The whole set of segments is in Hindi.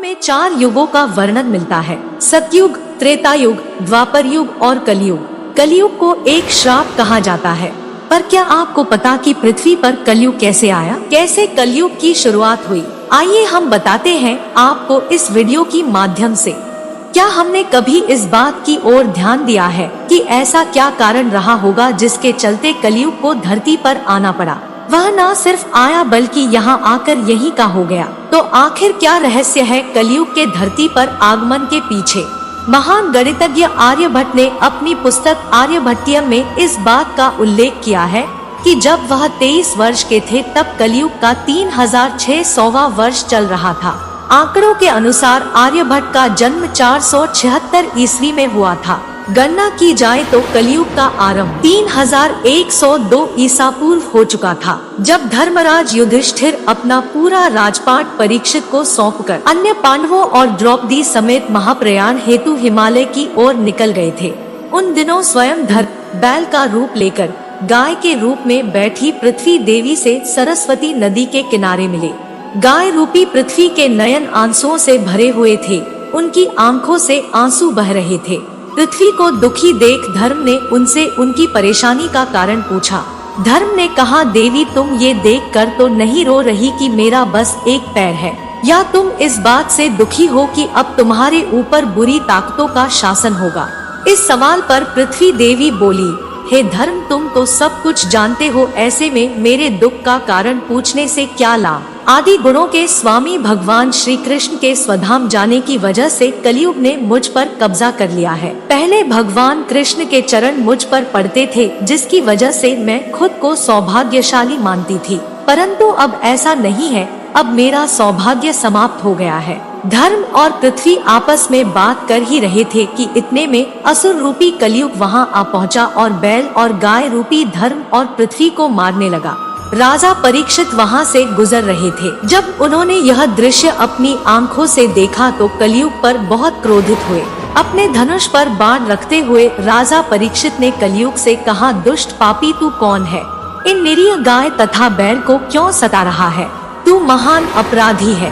में 4 युगों का वर्णन मिलता है। सतयुग, त्रेता युग, द्वापर युग और कलयुग। कलयुग को एक श्राप कहा जाता है। पर क्या आपको पता कि पृथ्वी पर कलयुग कैसे आया? कैसे कलयुग की शुरुआत हुई? आइए हम बताते हैं आपको इस वीडियो की माध्यम से। क्या हमने कभी इस बात की ओर ध्यान दिया है कि ऐसा क्या कारण रहा होगा जिसके चलते कलयुग को धरती पर आना पड़ा? वह न सिर्फ आया बल्कि यहाँ आकर यही का हो गया। तो आखिर क्या रहस्य है कलयुग के धरती पर आगमन के पीछे? महान गणितज्ञ आर्यभट्ट ने अपनी पुस्तक आर्यभट्टियम में इस बात का उल्लेख किया है कि जब वह 23 वर्ष के थे तब कलयुग का 3600वां वर्ष चल रहा था। आंकड़ों के अनुसार आर्यभट्ट का जन्म 476 ईस्वी में हुआ था। गणना की जाए तो कलयुग का आरंभ 3102 ईसा पूर्व हो चुका था, जब धर्मराज युधिष्ठिर अपना पूरा राजपाट परीक्षित को सौंपकर अन्य पांडवों और द्रौपदी समेत महाप्रयाण हेतु हिमालय की ओर निकल गए थे। उन दिनों स्वयं धर्म बैल का रूप लेकर गाय के रूप में बैठी पृथ्वी देवी से सरस्वती नदी के किनारे मिले। गाय रूपी पृथ्वी के नयन आंसुओं से भरे हुए थे। उनकी आंखों से आंसू बह रहे थे। पृथ्वी को दुखी देख धर्म ने उनसे उनकी परेशानी का कारण पूछा। धर्म ने कहा, देवी तुम ये देख कर तो नहीं रो रही कि मेरा बस एक पैर है, या तुम इस बात से दुखी हो कि अब तुम्हारे ऊपर बुरी ताकतों का शासन होगा? इस सवाल पर पृथ्वी देवी बोली, हे धर्म तुम तो सब कुछ जानते हो, ऐसे में मेरे दुख का कारण पूछने से क्या लाभ? आदि गुणों के स्वामी भगवान श्री कृष्ण के स्वधाम जाने की वजह से कलयुग ने मुझ पर कब्जा कर लिया है। पहले भगवान कृष्ण के चरण मुझ पर पड़ते थे, जिसकी वजह से मैं खुद को सौभाग्यशाली मानती थी, परंतु अब ऐसा नहीं है। अब मेरा सौभाग्य समाप्त हो गया है। धर्म और पृथ्वी आपस में बात कर ही रहे थे कि इतने में असुर रूपी कलयुग वहां आ पहुंचा और बैल और गाय रूपी धर्म और पृथ्वी को मारने लगा। राजा परीक्षित वहां से गुजर रहे थे। जब उन्होंने यह दृश्य अपनी आंखों से देखा तो कलयुग पर बहुत क्रोधित हुए। अपने धनुष पर बाण रखते हुए राजा परीक्षित ने कलयुग से कहा, दुष्ट पापी तू कौन है? इन निरीह गाय तथा बैल को क्यों सता रहा है? तू महान अपराधी है।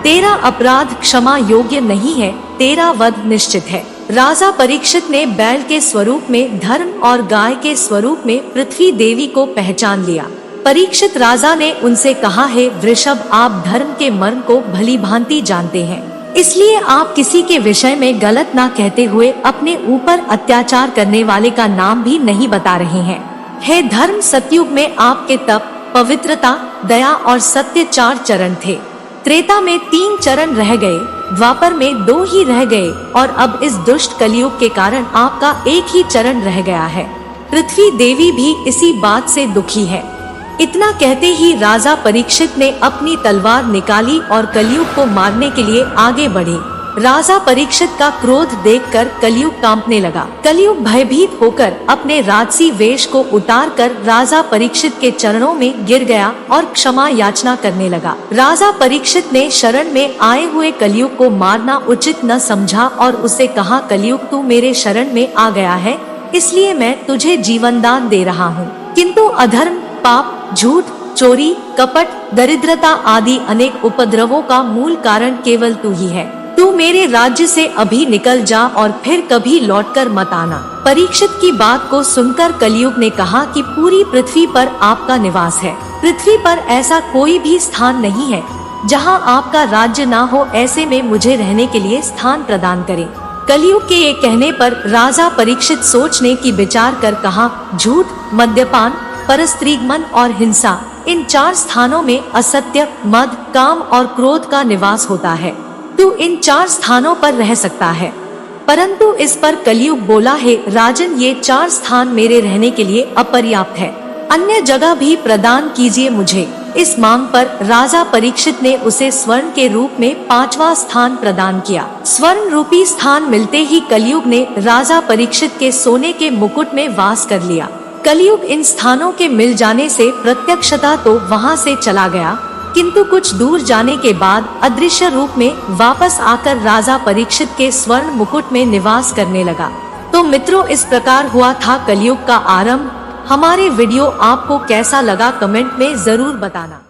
तेरा अपराध क्षमा योग्य नहीं है, तेरा वध निश्चित है। राजा परीक्षित ने बैल के स्वरूप में धर्म और गाय के स्वरूप में पृथ्वी देवी को पहचान लिया। परीक्षित राजा ने उनसे कहा, है वृषभ आप धर्म के मर्म को भली भांति जानते हैं, इसलिए आप किसी के विषय में गलत ना कहते हुए अपने ऊपर अत्याचार करने वाले का नाम भी नहीं बता रहे हैं। हे धर्म सतयुग में आपके तप, पवित्रता, दया और सत्य 4 चरण थे। त्रेता में 3 चरण रह गए, द्वापर में 2 ही रह गए और अब इस दुष्ट कलयुग के कारण आपका एक ही चरण रह गया है। पृथ्वी देवी भी इसी बात से दुखी है। इतना कहते ही राजा परीक्षित ने अपनी तलवार निकाली और कलयुग को मारने के लिए आगे बढ़े। राजा परीक्षित का क्रोध देखकर कलयुग कांपने लगा। कलयुग भयभीत होकर अपने राजसी वेश को उतारकर राजा परीक्षित के चरणों में गिर गया और क्षमा याचना करने लगा। राजा परीक्षित ने शरण में आए हुए कलयुग को मारना उचित न समझा और उसे कहा, कलयुग तू मेरे शरण में आ गया है, इसलिए मैं तुझे जीवन दान दे रहा हूँ, किंतु अधर्म, पाप, झूठ, चोरी, कपट, दरिद्रता आदि अनेक उपद्रवों का मूल कारण केवल तू ही है। तू मेरे राज्य से अभी निकल जा और फिर कभी लौटकर मत आना। परीक्षित की बात को सुनकर कलयुग ने कहा कि पूरी पृथ्वी पर आपका निवास है। पृथ्वी पर ऐसा कोई भी स्थान नहीं है जहां आपका राज्य ना हो, ऐसे में मुझे रहने के लिए स्थान प्रदान करें। कलयुग के ये कहने पर राजा परीक्षित सोचने की विचार कर कहा, झूठ, मद्यपान, परस्त्रीगमन और हिंसा, इन 4 स्थानों में असत्य, मद, काम और क्रोध का निवास होता है। तू इन 4 स्थानों पर रह सकता है। परंतु इस पर कलयुग बोला, है राजन ये 4 स्थान मेरे रहने के लिए अपर्याप्त है, अन्य जगह भी प्रदान कीजिए मुझे। इस मांग पर राजा परीक्षित ने उसे स्वर्ण के रूप में 5वां स्थान प्रदान किया। स्वर्ण रूपी स्थान मिलते ही कलयुग ने राजा परीक्षित के सोने के मुकुट में वास कर लिया। कलयुग इन स्थानों के मिल जाने से प्रत्यक्षता तो वहां से चला गया, किंतु कुछ दूर जाने के बाद अदृश्य रूप में वापस आकर राजा परीक्षित के स्वर्ण मुकुट में निवास करने लगा। तो मित्रों, इस प्रकार हुआ था कलयुग का आरंभ। हमारे वीडियो आपको कैसा लगा कमेंट में जरूर बताना।